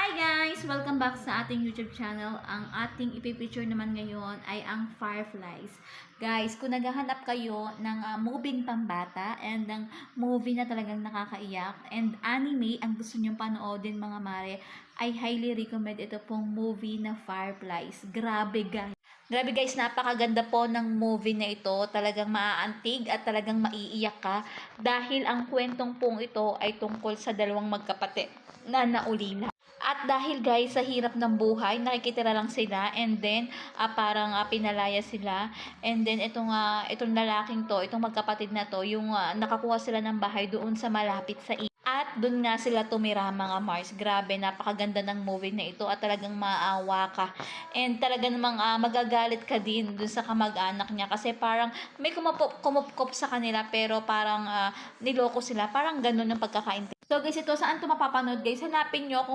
Hi guys! Welcome back sa ating YouTube channel. Ang ating ipipicture naman ngayon ay ang Fireflies. Guys, kung naghahanap kayo ng moving pambata and ng movie na talagang nakakaiyak and anime ang gusto nyong panoodin mga mare, ay highly recommend ito pong movie na Fireflies. Grabe guys! Grabe guys, napakaganda po ng movie na ito. Talagang maaantig at talagang maiiyak ka dahil ang kwentong pong ito ay tungkol sa dalawang magkapatid na naulila. At dahil guys, sa hirap ng buhay, nakikitira lang sila and then parang pinalaya sila. And then itong lalaking to, itong magkapatid na to, yung nakakuha sila ng bahay doon sa malapit sa at doon nga sila tumira mga Mars. Grabe, napakaganda ng movie na ito at talagang maawa ka. And talaga namang magagalit ka din doon sa kamag-anak niya kasi parang may kumupkop sa kanila pero parang niloko sila. Parang ganun ang pagkakaintindi. So guys, ito saan ito mapapanood guys? Hanapin nyo kung